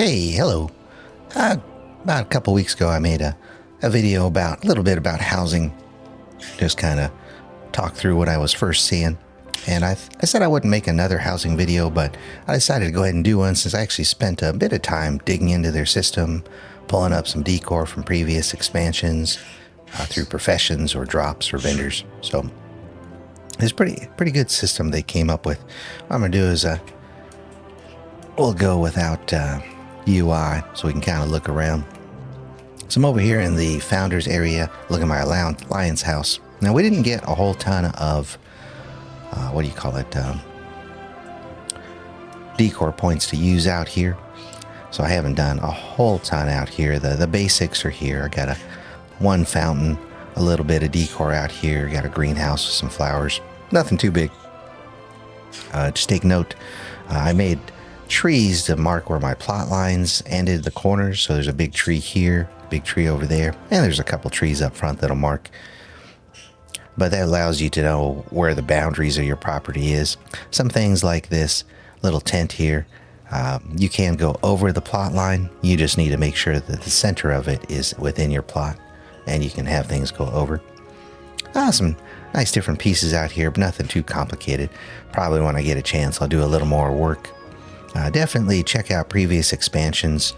Hey, hello. About a couple weeks ago, I made a video about a little bit about housing. Just kind of talk through what I was first seeing. And I said I wouldn't make another housing video, but I decided to go ahead and do one since I actually spent a bit of time digging into their system, pulling up some decor from previous expansions through professions or drops or vendors. So it's pretty good system they came up with. What I'm going to do is we'll go without UI so we can kind of look around. So I'm over here in the founders area looking at my Alliance house. Now we didn't get a whole ton of what do you call it, decor points to use out here, so I haven't done a whole ton out here. The basics are here. I got one fountain, a little bit of decor out here, got a greenhouse with some flowers, nothing too big. Just take note, I made trees to mark where my plot lines ended, the corners. So there's a big tree here, big tree over there, and there's a couple trees up front that'll mark. But that allows you to know where the boundaries of your property is. Some things like this little tent here, you can go over the plot line. You just need to make sure that the center of it is within your plot, and you can have things go over. Some nice different pieces out here, but nothing too complicated. Probably when I get a chance, I'll do a little more work. Definitely check out previous expansions.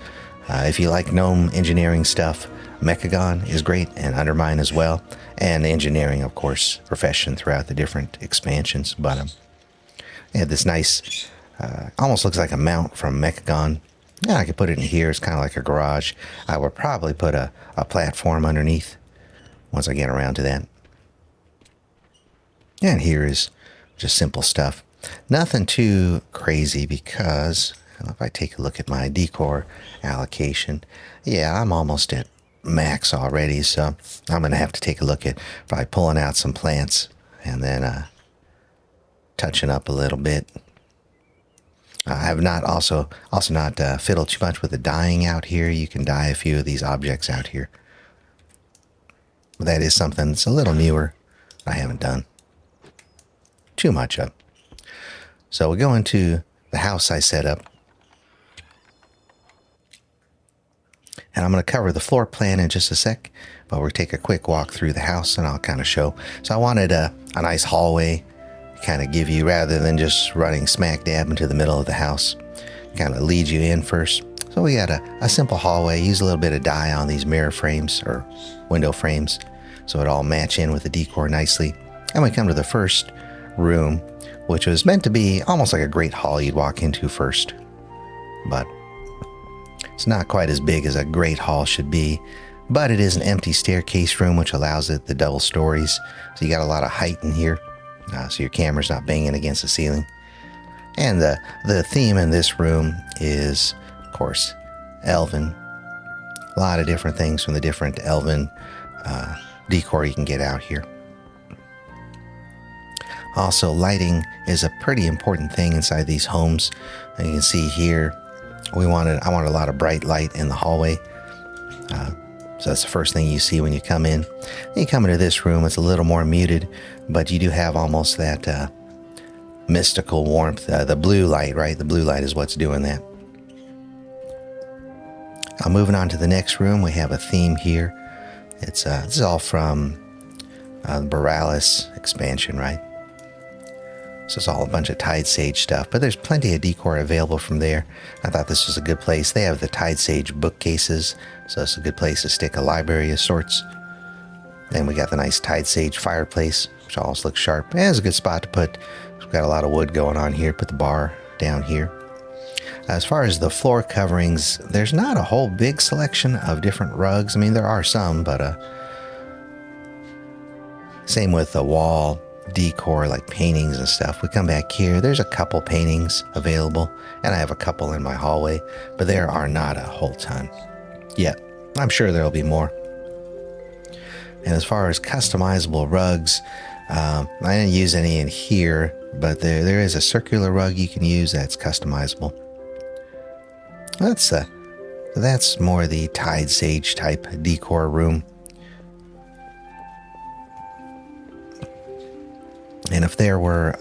If you like gnome engineering stuff, Mechagon is great, and Undermine as well. And engineering, of course, profession throughout the different expansions. But I had this nice, almost looks like a mount from Mechagon. Yeah, I could put it in here. It's kind of like a garage. I would probably put a platform underneath once I get around to that. And here is just simple stuff. Nothing too crazy because if I take a look at my decor allocation, yeah, I'm almost at max already, so I'm going to have to take a look at probably pulling out some plants and then touching up a little bit. I have not also not fiddled too much with the dyeing out here. You can dye a few of these objects out here. That is something that's a little newer I haven't done too much of. So we'll go into the house I set up. And I'm going to cover the floor plan in just a sec, but we'll take a quick walk through the house and I'll kind of show. So I wanted a nice hallway to kind of give you, rather than just running smack dab into the middle of the house, kind of lead you in first. So we got a simple hallway. Use a little bit of dye on these mirror frames or window frames so it all match in with the decor nicely. And we come to the first room, which was meant to be almost like a great hall you'd walk into first, but it's not quite as big as a great hall should be. But it is an empty staircase room, which allows it the double stories, so you got a lot of height in here, so your camera's not banging against the ceiling. And the theme in this room is, of course, Elven. A lot of different things from the different Elven decor you can get out here. Also, lighting is a pretty important thing inside these homes. And you can see here, I wanted a lot of bright light in the hallway. So that's the first thing you see when you come in. Then you come into this room, it's a little more muted, but you do have almost that mystical warmth. The blue light, right? The blue light is what's doing that. Moving on to the next room, we have a theme here. This is all from the Borealis expansion, right? So it's all a bunch of Tide Sage stuff, but there's plenty of decor available from there. I thought this was a good place. They have the Tide Sage bookcases, so it's a good place to stick a library of sorts. Then we got the nice Tide Sage fireplace, which always looks sharp. And it's a good spot to put. We've got a lot of wood going on here. Put the bar down here. As far as the floor coverings, there's not a whole big selection of different rugs. I mean, there are some, but same with the wall decor, like paintings and stuff. We come back here, there's a couple paintings available, and I have a couple in my hallway, but there are not a whole ton yet. I'm sure there'll be more. And as far as customizable rugs, I didn't use any in here, but there is a circular rug you can use that's customizable. That's more the Tide Sage type decor room. And if there were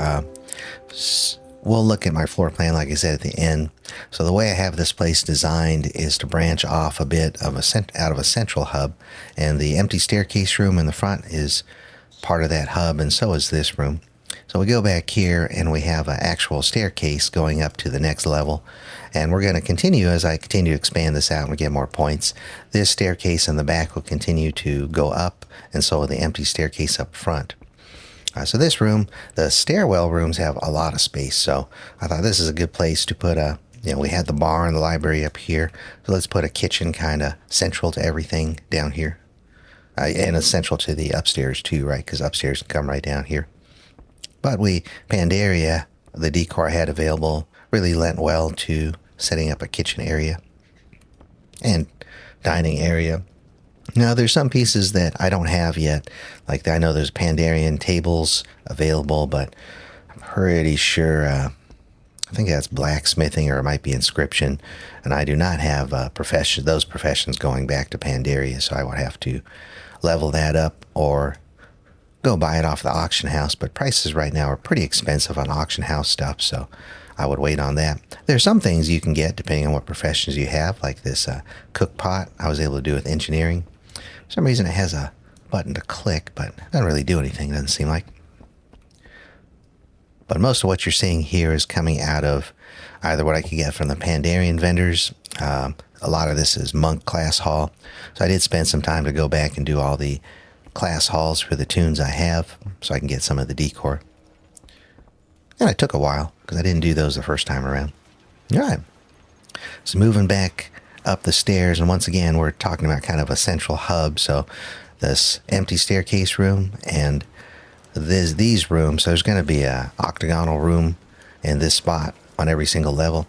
we'll look at my floor plan, like I said, at the end. So the way I have this place designed is to branch off a bit of out of a central hub, and the empty staircase room in the front is part of that hub, and so is this room. So we go back here and we have an actual staircase going up to the next level, and we're going to continue as I continue to expand this out and get more points. This staircase in the back will continue to go up, and so will the empty staircase up front. So this room, the stairwell rooms have a lot of space, so I thought this is a good place to put a, we had the bar and the library up here, so let's put a kitchen kind of central to everything down here. And essential to the upstairs too, right? Because upstairs can come right down here. But Pandaria, the decor I had available, really lent well to setting up a kitchen area and dining area. Now, there's some pieces that I don't have yet. Like, I know there's Pandarian tables available, but I'm pretty sure, I think that's blacksmithing, or it might be inscription. And I do not have those professions going back to Pandaria, so I would have to level that up or go buy it off the auction house. But prices right now are pretty expensive on auction house stuff, so I would wait on that. There's some things you can get depending on what professions you have, like this cook pot I was able to do with engineering. For some reason it has a button to click, but it doesn't really do anything, doesn't seem like. But most of what you're seeing here is coming out of either what I could get from the Pandarian vendors. A lot of this is monk class hall. So I did spend some time to go back and do all the class halls for the tunes I have, so I can get some of the decor. And it took a while, because I didn't do those the first time around. All right. So moving back up the stairs, and once again, we're talking about kind of a central hub. So this empty staircase room and these rooms. So there's going to be a octagonal room in this spot on every single level.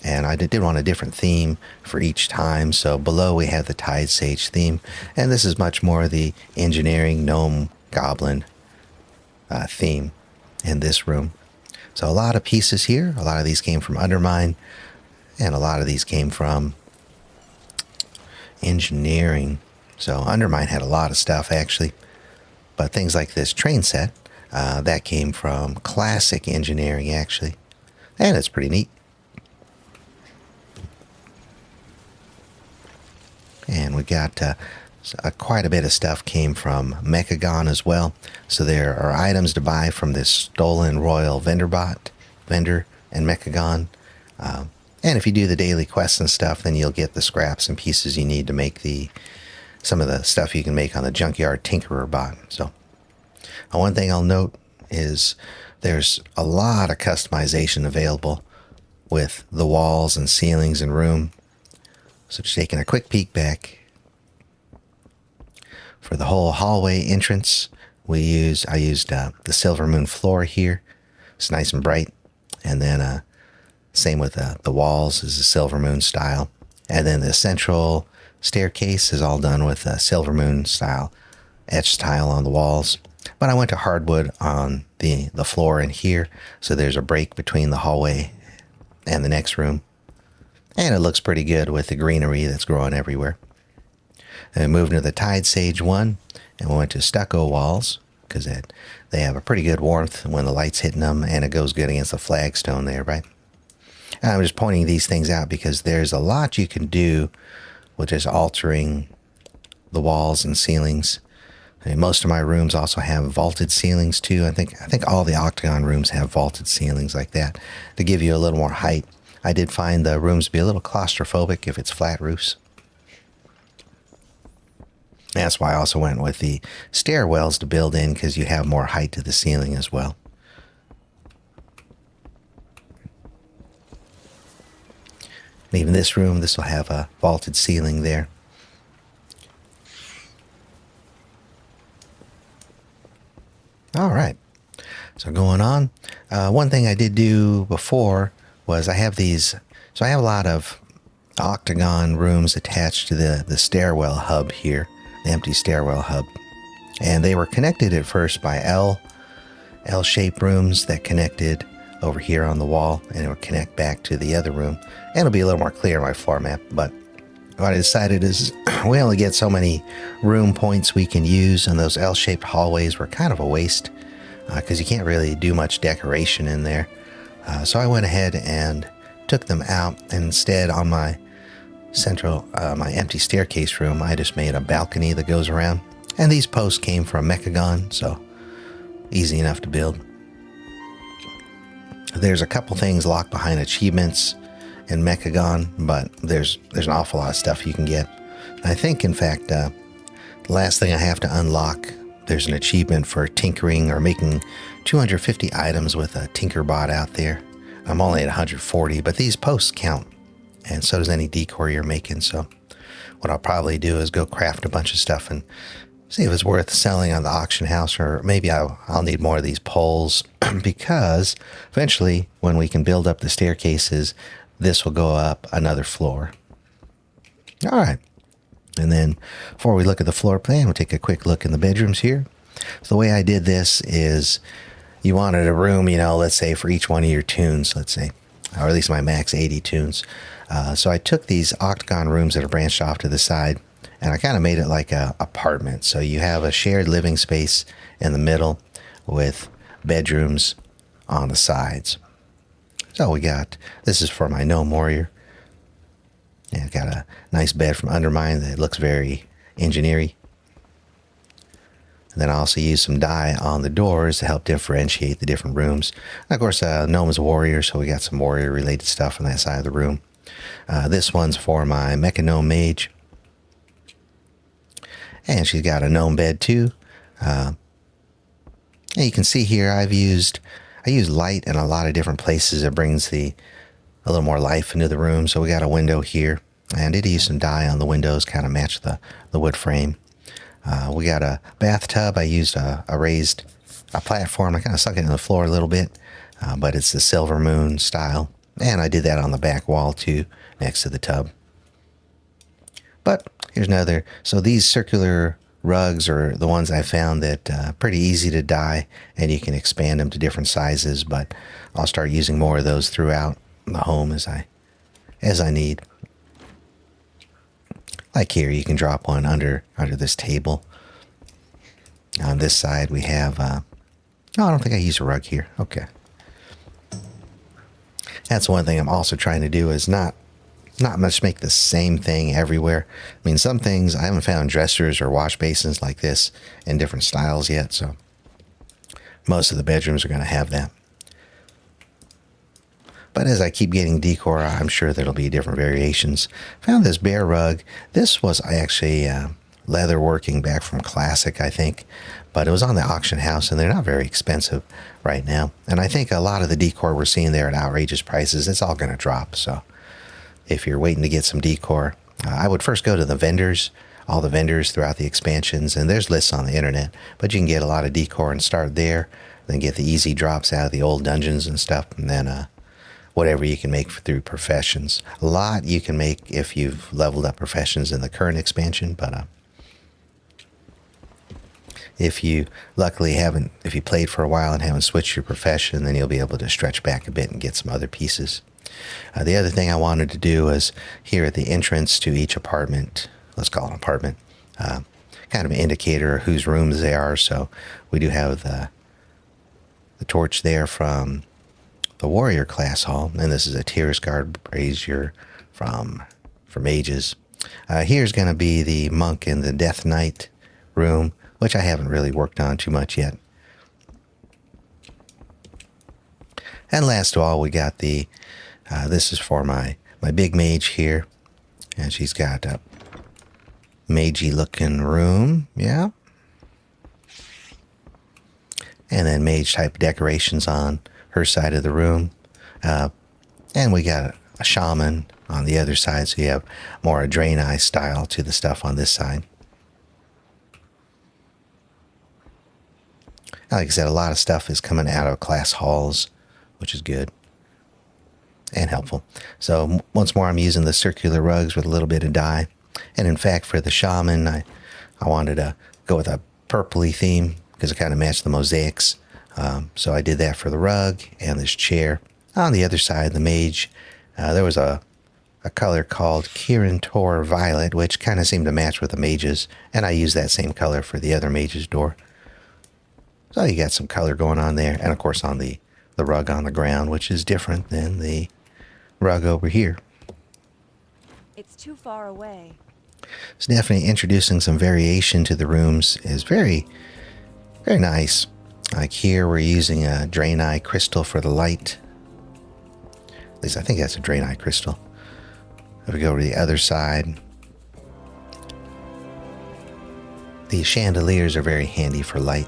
And I did want a different theme for each time. So below we have the Tide Sage theme. And this is much more the engineering gnome goblin theme in this room. So a lot of pieces here. A lot of these came from Undermine. And a lot of these came from engineering. So Undermine had a lot of stuff actually. But things like this train set, that came from classic engineering actually. And it's pretty neat. And we got quite a bit of stuff came from Mechagon as well. So there are items to buy from this Stolen Royal vendor and Mechagon. And if you do the daily quests and stuff, then you'll get the scraps and pieces you need to make some of the stuff you can make on the Junkyard Tinkerer bot. So one thing I'll note is there's a lot of customization available with the walls and ceilings and room. So just taking a quick peek back. For the whole hallway entrance, I used the Silver Moon floor here. It's nice and bright. And then same with the walls is the Silver Moon style. And then the central staircase is all done with Silver Moon style etched tile on the walls. But I went to hardwood on the floor in here. So there's a break between the hallway and the next room. And it looks pretty good with the greenery that's growing everywhere. And we moved to the Tide Sage one, and we went to stucco walls, because they have a pretty good warmth when the light's hitting them, and it goes good against the flagstone there, right? And I'm just pointing these things out because there's a lot you can do with just altering the walls and ceilings. And most of my rooms also have vaulted ceilings too. I think all the Octagon rooms have vaulted ceilings like that to give you a little more height. I did find the rooms to be a little claustrophobic if it's flat roofs. That's why I also went with the stairwells to build in, because you have more height to the ceiling as well. And even this room, this will have a vaulted ceiling there. All right. So going on, one thing I did do before was I have a lot of octagon rooms attached to the stairwell hub here, the empty stairwell hub. And they were connected at first by L-shaped rooms that connected over here on the wall, and it would connect back to the other room. And it'll be a little more clear in my floor map, but what I decided is we only get so many room points we can use, and those L-shaped hallways were kind of a waste because you can't really do much decoration in there. So I went ahead and took them out, and instead on my my empty staircase room, I just made a balcony that goes around. And these posts came from Mechagon, so easy enough to build. There's a couple things locked behind achievements in Mechagon, but there's an awful lot of stuff you can get. I think, in fact, the last thing I have to unlock, there's an achievement for tinkering or making 250 items with a tinker bot out there. I'm only at 140, but these posts count, and so does any decor you're making. So what I'll probably do is go craft a bunch of stuff and see if it's worth selling on the auction house, or maybe I'll need more of these poles because eventually when we can build up the staircases, this will go up another floor. All right. And then before we look at the floor plan, we'll take a quick look in the bedrooms here. So the way I did this is you wanted a room, let's say for each one of your tunes, let's say, or at least my max 80 tunes. So I took these octagon rooms that are branched off to the side, and I kind of made it like a apartment. So you have a shared living space in the middle with bedrooms on the sides. So this is for my gnome warrior. And got a nice bed from Undermine that looks very engineery. And then I also used some dye on the doors to help differentiate the different rooms. And of course, gnome is a warrior, so we got some warrior related stuff on that side of the room. This one's for my Mecha Gnome Mage. And she's got a gnome bed too. And you can see here I use light in a lot of different places. It brings a little more life into the room. So we got a window here, and I did use some dye on the windows, kind of match the wood frame. We got a bathtub. I used a raised platform. I kind of sunk it in the floor a little bit, but it's the Silver Moon style. And I did that on the back wall too, next to the tub. But here's another. So these circular rugs are the ones I found that pretty easy to dye, and you can expand them to different sizes, but I'll start using more of those throughout the home as I need. Like here, you can drop one under this table. On this side, we have, no, I don't think I use a rug here. Okay. That's one thing I'm also trying to do is not much make the same thing everywhere. I mean, some things I haven't found dressers or wash basins like this in different styles yet, so most of the bedrooms are going to have that. But as I keep getting decor, I'm sure there'll be different variations. Found this bear rug. This was actually leather working back from Classic, I think. But it was on the auction house, and they're not very expensive right now. And I think a lot of the decor we're seeing there at outrageous prices, it's all going to drop. So if you're waiting to get some decor, I would first go to the vendors, all the vendors throughout the expansions. And there's lists on the internet. But you can get a lot of decor and start there. Then get the easy drops out of the old dungeons and stuff. And then whatever you can make through professions. A lot you can make if you've leveled up professions in the current expansion, but if you played for a while and haven't switched your profession, then you'll be able to stretch back a bit and get some other pieces. The other thing I wanted to do is here at the entrance to each apartment, let's call it an apartment, kind of an indicator of whose rooms they are. So we do have the torch there from the warrior class hall, and this is a Tears Guard brazier for mages. Here's going to be the monk in the Death Knight room, which I haven't really worked on too much yet. And last of all, we got this is for my big mage here, and she's got a magey looking room, yeah. And then mage type decorations on her side of the room. And we got a shaman on the other side, so you have more a Draenei style to the stuff on this side. Like I said, a lot of stuff is coming out of class halls, which is good and helpful. So once more, I'm using the circular rugs with a little bit of dye. And in fact, for the shaman, I wanted to go with a purpley theme because it kind of matched the mosaics. So I did that for the rug and this chair. On the other side, the mage, there was a color called Kirin Tor Violet, which kind of seemed to match with the mage's, and I used that same color for the other mage's door. So you got some color going on there, and of course on the the rug on the ground, which is different than the rug over here. It's too far away. So definitely introducing some variation to the rooms is very, very nice. Like here, we're using a draenei crystal for the light. At least I think that's a draenei crystal. If we go to the other side, the chandeliers are very handy for light.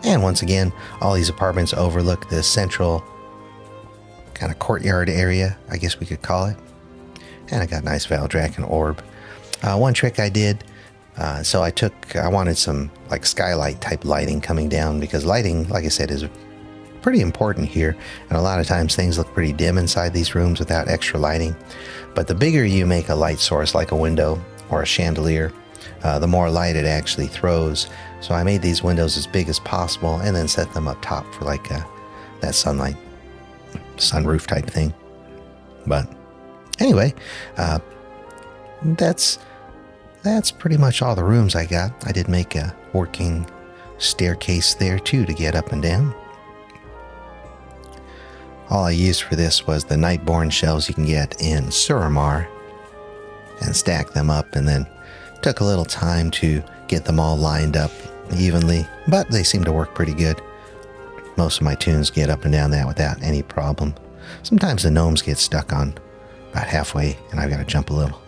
And once again, all these apartments overlook the central kind of courtyard area, I guess we could call it. And I got nice Valdrakken orb. One trick I did, so I wanted some like skylight type lighting coming down, because lighting, like I said, is pretty important here. And a lot of times things look pretty dim inside these rooms without extra lighting. But the bigger you make a light source, like a window or a chandelier, the more light it actually throws. So I made these windows as big as possible and then set them up top for like that sunlight, sunroof type thing. But anyway, that's pretty much all the rooms I got. I did make a working staircase there too to get up and down. All I used for this was the Nightborn shelves you can get in Suramar and stack them up, and then took a little time to get them all lined up evenly, but they seem to work pretty good. Most of my tunes get up and down that without any problem. Sometimes the gnomes get stuck on about halfway and I've got to jump a little.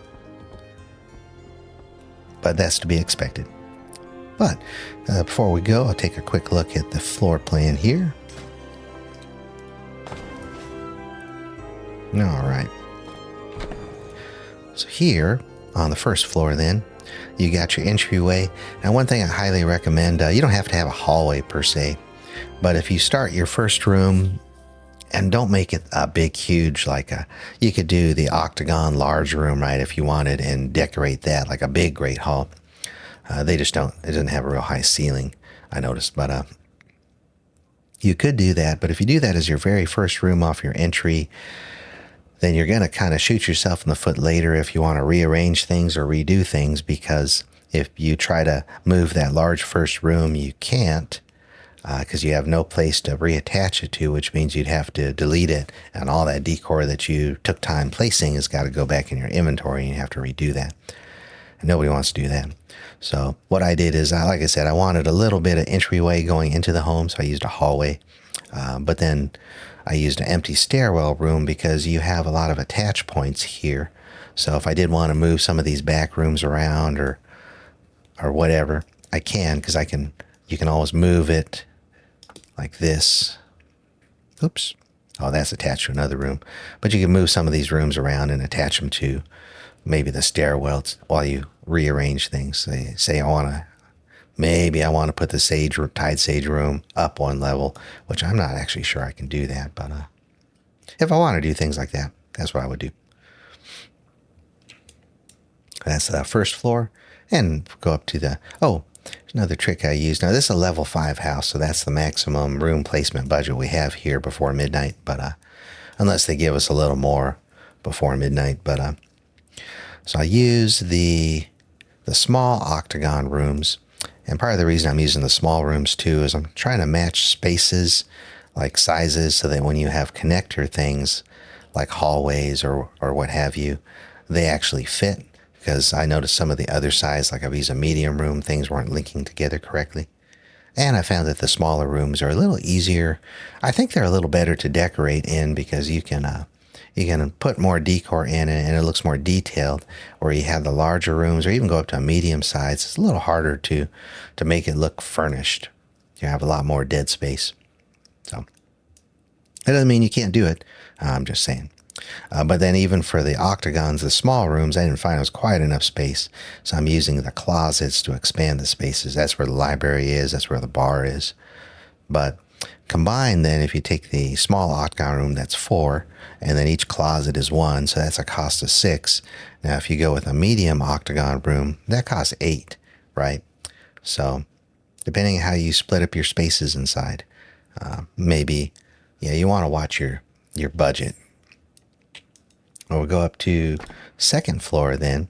But that's to be expected. But before we go, I'll take a quick look at the floor plan here. All right. So here on the first floor then, you got your entryway. Now one thing I highly recommend, you don't have to have a hallway per se, but if you start your first room, and don't make it a big, huge, you could do the octagon large room, right, if you wanted, and decorate that like a big great hall. They just don't, it doesn't have a real high ceiling, I noticed, but you could do that. But if you do that as your very first room off your entry, then you're going to kind of shoot yourself in the foot later if you want to rearrange things or redo things, because if you try to move that large first room, you can't, because you have no place to reattach it to, which means you'd have to delete it, and all that decor that you took time placing has got to go back in your inventory, and you have to redo that. And nobody wants to do that. So what I did is, like I said, I wanted a little bit of entryway going into the home, so I used a hallway. But then I used an empty stairwell room because you have a lot of attach points here. So if I did want to move some of these back rooms around or whatever, I can, because you can always move it like this. Oops. Oh, that's attached to another room. But you can move some of these rooms around and attach them to maybe the stairwells while you rearrange things. Say maybe I want to put the Tide Sage room up one level, which I'm not actually sure I can do that. But if I want to do things like that, that's what I would do. That's the first floor. And go up to there's another trick I used. Now, this is a level 5 house, so that's the maximum room placement budget we have here before midnight. But unless they give us a little more before midnight. But so I use the small octagon rooms. And part of the reason I'm using the small rooms too is I'm trying to match spaces, like sizes, so that when you have connector things like hallways or what have you, they actually fit. Because I noticed some of the other size, like I've used a medium room, things weren't linking together correctly. And I found that the smaller rooms are a little easier. I think they're a little better to decorate in, because you can put more decor in it and it looks more detailed. Or you have the larger rooms, or even go up to a medium size, it's a little harder to make it look furnished. You have a lot more dead space. So that doesn't mean you can't do it. I'm just saying. But then even for the octagons, the small rooms, I didn't find it was quite enough space. So I'm using the closets to expand the spaces. That's where the library is. That's where the bar is. But combined then, if you take the small octagon room, that's 4, and then each closet is 1, so that's a cost of 6. Now, if you go with a medium octagon room, that costs 8, right? So depending on how you split up your spaces inside, maybe, you want to watch your budget. We'll go up to second floor then.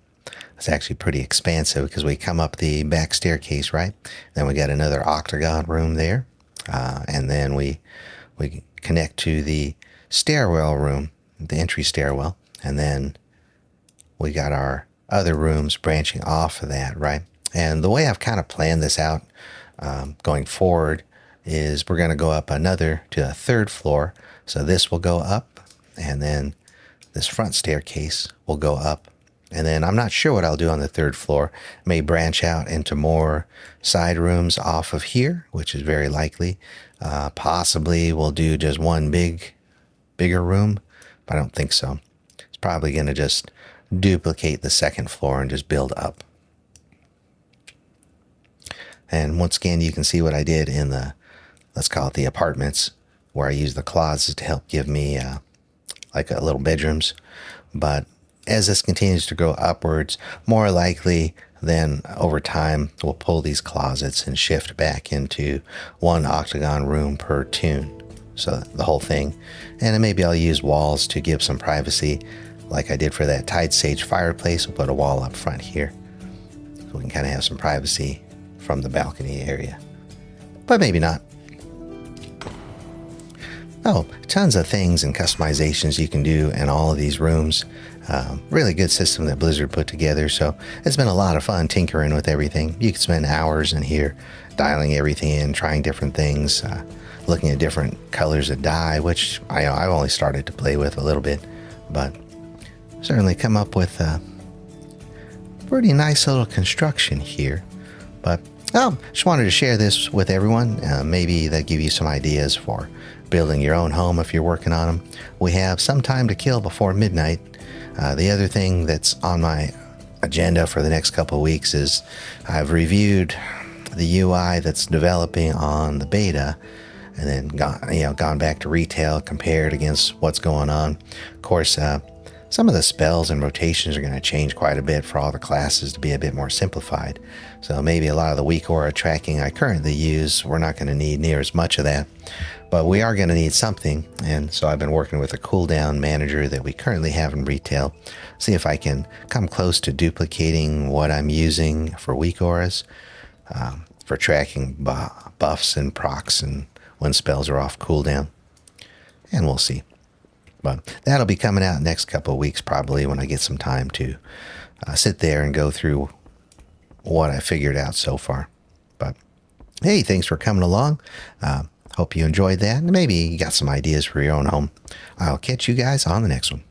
It's actually pretty expansive because we come up the back staircase, right? Then we got another octagon room there. And then we connect to the stairwell room, the entry stairwell. And then we got our other rooms branching off of that, right? And the way I've kind of planned this out going forward is we're going to go up another to a third floor. So this will go up, and then this front staircase will go up. And then I'm not sure what I'll do on the third floor. May branch out into more side rooms off of here, which is very likely. Possibly we'll do just one bigger room, but I don't think so. It's probably going to just duplicate the second floor and just build up. And once again, you can see what I did in the, let's call it the apartments, where I used the closets to help give me like a little bedrooms. But as this continues to grow upwards, more likely then over time, we'll pull these closets and shift back into one octagon room per tune. So the whole thing. And then maybe I'll use walls to give some privacy, like I did for that Tide Sage fireplace. We'll put a wall up front here, so we can kind of have some privacy from the balcony area. But maybe not. Oh, tons of things and customizations you can do in all of these rooms. Really good system that Blizzard put together, so it's been a lot of fun tinkering with everything. You can spend hours in here dialing everything in, trying different things, looking at different colors of dye, which I've only started to play with a little bit, but certainly come up with a pretty nice little construction here. But just wanted to share this with everyone. Maybe that give you some ideas for building your own home if you're working on them. We have some time to kill before midnight. The other thing that's on my agenda for the next couple of weeks is I've reviewed the UI that's developing on the beta, and then gone back to retail, compared against what's going on. Of course, some of the spells and rotations are going to change quite a bit for all the classes to be a bit more simplified. So maybe a lot of the weak aura tracking I currently use, we're not going to need near as much of that. But we are going to need something, and so I've been working with a cooldown manager that we currently have in retail. See if I can come close to duplicating what I'm using for weak auras, for tracking buffs and procs and when spells are off cooldown. And we'll see. But that'll be coming out next couple of weeks, probably, when I get some time to sit there and go through what I figured out so far. But hey, thanks for coming along. Hope you enjoyed that, and maybe you got some ideas for your own home. I'll catch you guys on the next one.